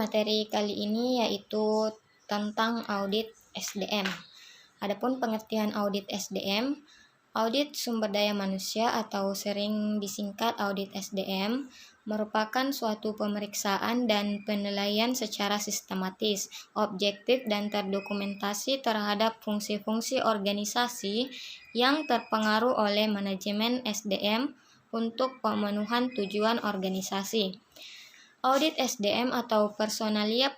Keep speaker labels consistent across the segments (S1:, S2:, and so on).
S1: materi kali ini yaitu tentang audit SDM. Adapun pengertian audit SDM, audit sumber daya manusia atau sering disingkat audit SDM merupakan suatu pemeriksaan dan penilaian secara sistematis, objektif dan terdokumentasi terhadap fungsi-fungsi organisasi yang terpengaruh oleh manajemen SDM untuk pemenuhan tujuan organisasi. Audit SDM atau personalia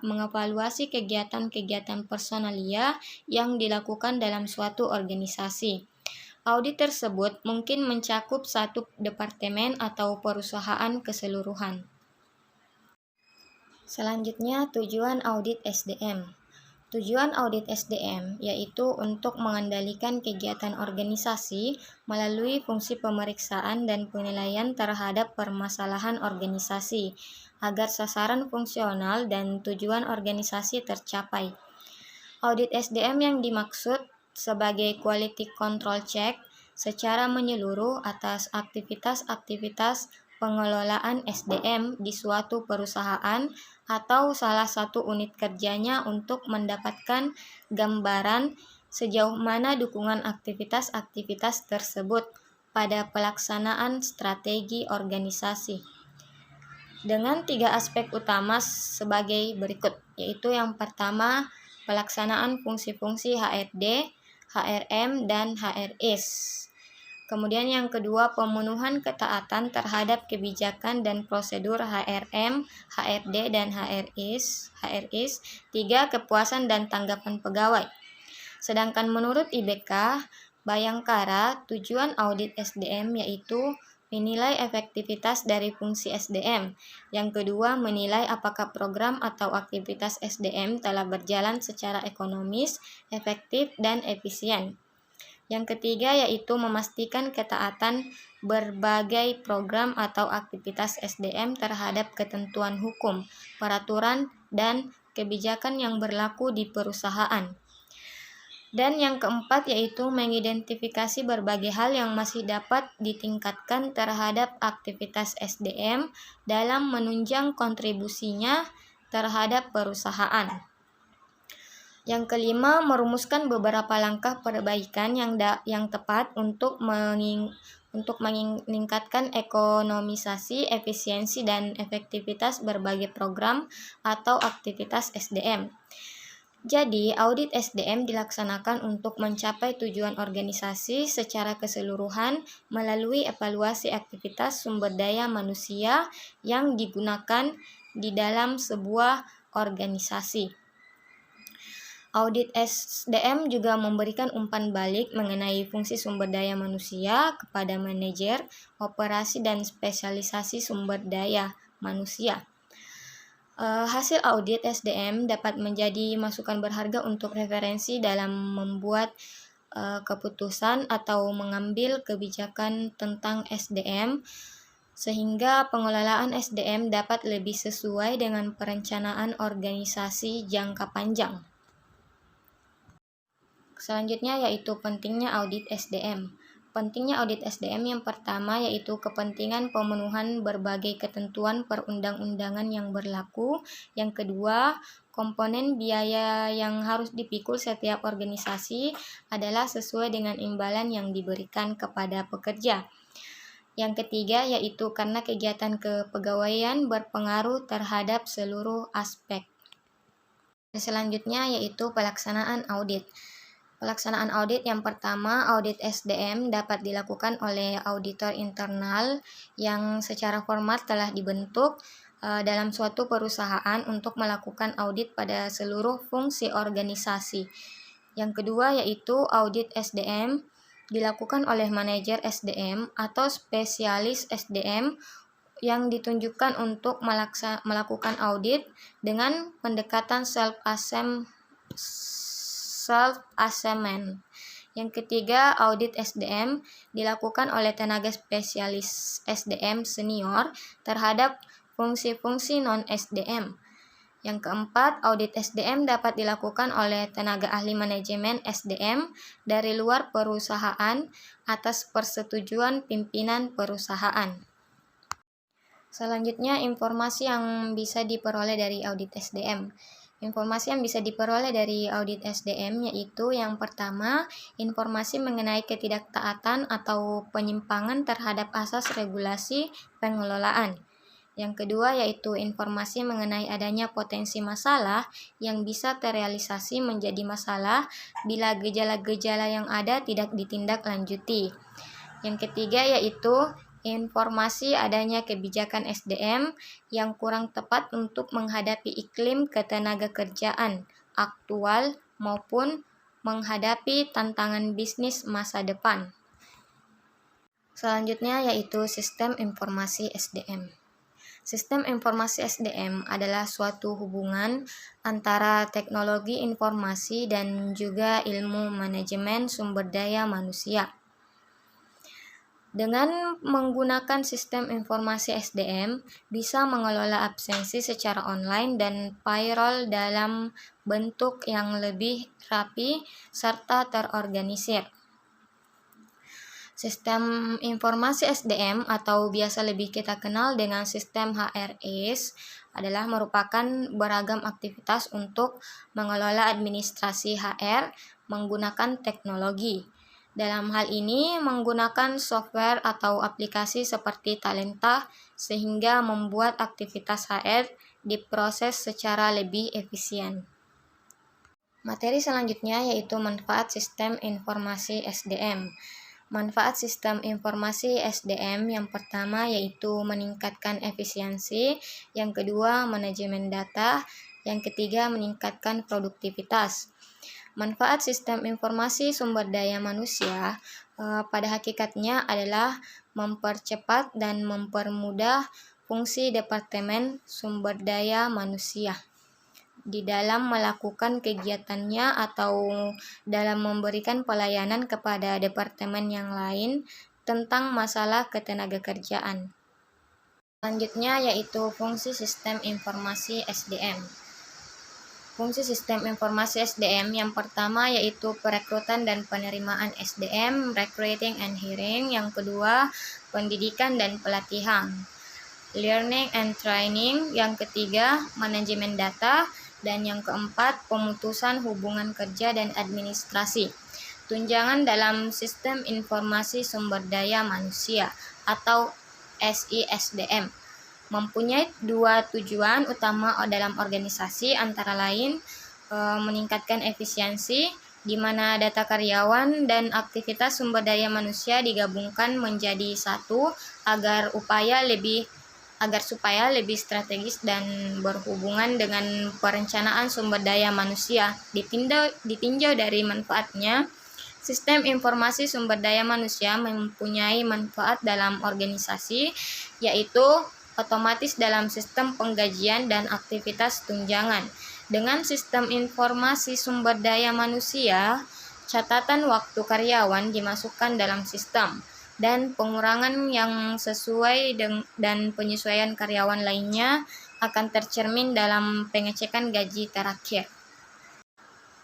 S1: mengevaluasi kegiatan-kegiatan personalia yang dilakukan dalam suatu organisasi. Audit tersebut mungkin mencakup satu departemen atau perusahaan keseluruhan. Selanjutnya, tujuan audit SDM. Tujuan audit SDM yaitu untuk mengendalikan kegiatan organisasi melalui fungsi pemeriksaan dan penilaian terhadap permasalahan organisasi agar sasaran fungsional dan tujuan organisasi tercapai. Audit SDM yang dimaksud sebagai quality control check secara menyeluruh atas aktivitas-aktivitas pengelolaan SDM di suatu perusahaan atau salah satu unit kerjanya untuk mendapatkan gambaran sejauh mana dukungan aktivitas-aktivitas tersebut pada pelaksanaan strategi organisasi. Dengan 3 aspek utama sebagai berikut, yaitu yang pertama, pelaksanaan fungsi-fungsi HRD, HRM, dan HRIS. Kemudian yang kedua, pemenuhan ketaatan terhadap kebijakan dan prosedur HRM, HRD, dan HRIS. 3. Kepuasan dan tanggapan pegawai. Sedangkan menurut IBK Bayangkara, tujuan audit SDM yaitu menilai efektivitas dari fungsi SDM. Yang kedua, menilai apakah program atau aktivitas SDM telah berjalan secara ekonomis, efektif, dan efisien. Yang ketiga yaitu memastikan ketaatan berbagai program atau aktivitas SDM terhadap ketentuan hukum, peraturan, dan kebijakan yang berlaku di perusahaan. Dan yang keempat yaitu mengidentifikasi berbagai hal yang masih dapat ditingkatkan terhadap aktivitas SDM dalam menunjang kontribusinya terhadap perusahaan. Yang kelima, merumuskan beberapa langkah perbaikan yang tepat untuk meningkatkan ekonomisasi, efisiensi, dan efektivitas berbagai program atau aktivitas SDM. Jadi, audit SDM dilaksanakan untuk mencapai tujuan organisasi secara keseluruhan melalui evaluasi aktivitas sumber daya manusia yang digunakan di dalam sebuah organisasi. Audit SDM juga memberikan umpan balik mengenai fungsi sumber daya manusia kepada manajer, operasi, dan spesialisasi sumber daya manusia. Hasil audit SDM dapat menjadi masukan berharga untuk referensi dalam membuat keputusan atau mengambil kebijakan tentang SDM, sehingga pengelolaan SDM dapat lebih sesuai dengan perencanaan organisasi jangka panjang. Selanjutnya yaitu pentingnya audit SDM. Pentingnya audit SDM yang pertama yaitu kepentingan pemenuhan berbagai ketentuan perundang-undangan yang berlaku. Yang kedua, komponen biaya yang harus dipikul setiap organisasi adalah sesuai dengan imbalan yang diberikan kepada pekerja. Yang ketiga yaitu karena kegiatan kepegawaian berpengaruh terhadap seluruh aspek. Selanjutnya yaitu pelaksanaan audit. Pelaksanaan audit yang pertama, audit SDM dapat dilakukan oleh auditor internal yang secara formal telah dibentuk dalam suatu perusahaan untuk melakukan audit pada seluruh fungsi organisasi. Yang kedua yaitu audit SDM dilakukan oleh manajer SDM atau spesialis SDM yang ditunjukkan untuk melakukan audit dengan pendekatan self-assessment. Yang ketiga, audit SDM dilakukan oleh tenaga spesialis SDM senior terhadap fungsi-fungsi non-SDM. Yang keempat, audit SDM dapat dilakukan oleh tenaga ahli manajemen SDM dari luar perusahaan atas persetujuan pimpinan perusahaan. Selanjutnya, informasi yang bisa diperoleh dari audit SDM. Informasi yang bisa diperoleh dari audit SDM yaitu yang pertama, informasi mengenai ketidaktaatan atau penyimpangan terhadap asas regulasi pengelolaan. Yang kedua yaitu informasi mengenai adanya potensi masalah yang bisa terrealisasi menjadi masalah bila gejala-gejala yang ada tidak ditindaklanjuti. Yang ketiga yaitu informasi adanya kebijakan SDM yang kurang tepat untuk menghadapi iklim ketenagakerjaan aktual maupun menghadapi tantangan bisnis masa depan. Selanjutnya yaitu sistem informasi SDM. Sistem informasi SDM adalah suatu hubungan antara teknologi informasi dan juga ilmu manajemen sumber daya manusia. Dengan menggunakan sistem informasi SDM, bisa mengelola absensi secara online dan payroll dalam bentuk yang lebih rapi serta terorganisir. Sistem informasi SDM atau biasa lebih kita kenal dengan sistem HRS adalah merupakan beragam aktivitas untuk mengelola administrasi HR menggunakan teknologi. Dalam hal ini menggunakan software atau aplikasi seperti Talenta sehingga membuat aktivitas HR diproses secara lebih efisien. Materi selanjutnya yaitu manfaat sistem informasi SDM. Manfaat sistem informasi SDM yang pertama yaitu meningkatkan efisiensi, yang kedua manajemen data, yang ketiga meningkatkan produktivitas. Manfaat sistem informasi sumber daya manusia pada hakikatnya adalah mempercepat dan mempermudah fungsi Departemen Sumber Daya Manusia di dalam melakukan kegiatannya atau dalam memberikan pelayanan kepada departemen yang lain tentang masalah ketenagakerjaan. Selanjutnya yaitu fungsi sistem informasi SDM. Fungsi sistem informasi SDM yang pertama yaitu perekrutan dan penerimaan SDM, recruiting and hiring. Yang kedua, pendidikan dan pelatihan, learning and training. Yang ketiga, manajemen data. Dan yang keempat, pemutusan hubungan kerja dan administrasi. Tunjangan dalam sistem informasi sumber daya manusia atau SISDM mempunyai dua tujuan utama dalam organisasi, antara lain meningkatkan efisiensi di mana data karyawan dan aktivitas sumber daya manusia digabungkan menjadi satu agar supaya lebih strategis dan berhubungan dengan perencanaan sumber daya manusia. Ditinjau dari manfaatnya, sistem informasi sumber daya manusia mempunyai manfaat dalam organisasi, yaitu otomatis dalam sistem penggajian dan aktivitas tunjangan. Dengan sistem informasi sumber daya manusia, catatan waktu karyawan dimasukkan dalam sistem, dan pengurangan yang sesuai dan penyesuaian karyawan lainnya akan tercermin dalam pengecekan gaji terakhir.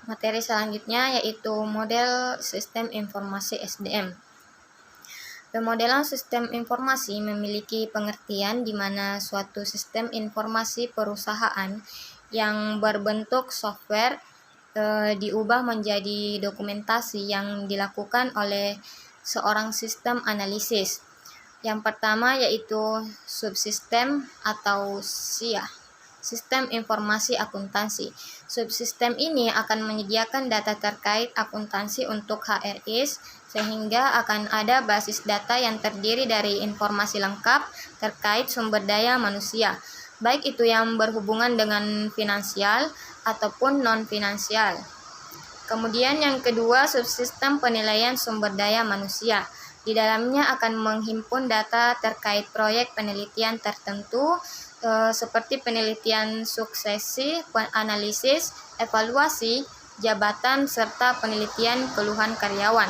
S1: Materi selanjutnya yaitu model sistem informasi SDM. Pemodelan sistem informasi memiliki pengertian di mana suatu sistem informasi perusahaan yang berbentuk software diubah menjadi dokumentasi yang dilakukan oleh seorang sistem analisis. Yang pertama yaitu subsistem atau SIA, sistem informasi akuntansi. Subsistem ini akan menyediakan data terkait akuntansi untuk HRIS, sehingga akan ada basis data yang terdiri dari informasi lengkap terkait sumber daya manusia, baik itu yang berhubungan dengan finansial ataupun non-finansial. Kemudian yang kedua, subsistem penilaian sumber daya manusia. Di dalamnya akan menghimpun data terkait proyek penelitian tertentu seperti penelitian suksesi, analisis, evaluasi, jabatan, serta penelitian keluhan karyawan.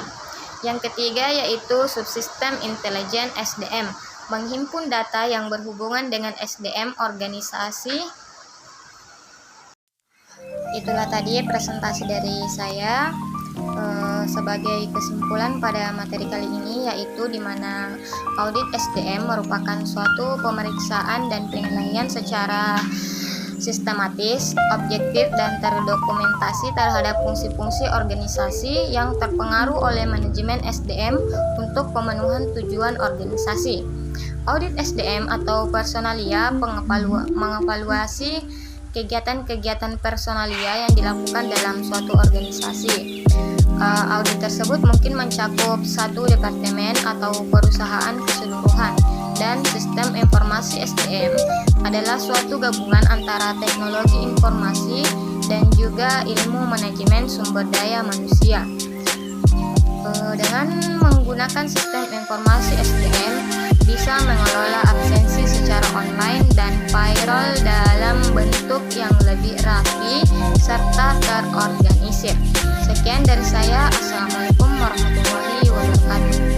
S1: Yang ketiga yaitu subsistem intelijen SDM, menghimpun data yang berhubungan dengan SDM organisasi. Itulah tadi presentasi dari saya. Sebagai kesimpulan pada materi kali ini, yaitu di mana audit SDM merupakan suatu pemeriksaan dan penilaian secara sistematis, objektif, dan terdokumentasi terhadap fungsi-fungsi organisasi yang terpengaruh oleh manajemen SDM untuk pemenuhan tujuan organisasi. Audit SDM atau personalia mengevaluasi kegiatan-kegiatan personalia yang dilakukan dalam suatu organisasi. Audit tersebut mungkin mencakup satu departemen atau perusahaan keseluruhan, dan sistem informasi SDM adalah suatu gabungan antara teknologi informasi dan juga ilmu manajemen sumber daya manusia. Dengan menggunakan sistem informasi SDM bisa mengelola absensi secara online dan payroll dalam bentuk yang lebih rapi serta terorganisir. Sekian dari saya. Assalamualaikum warahmatullahi wabarakatuh.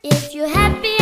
S2: If you're happy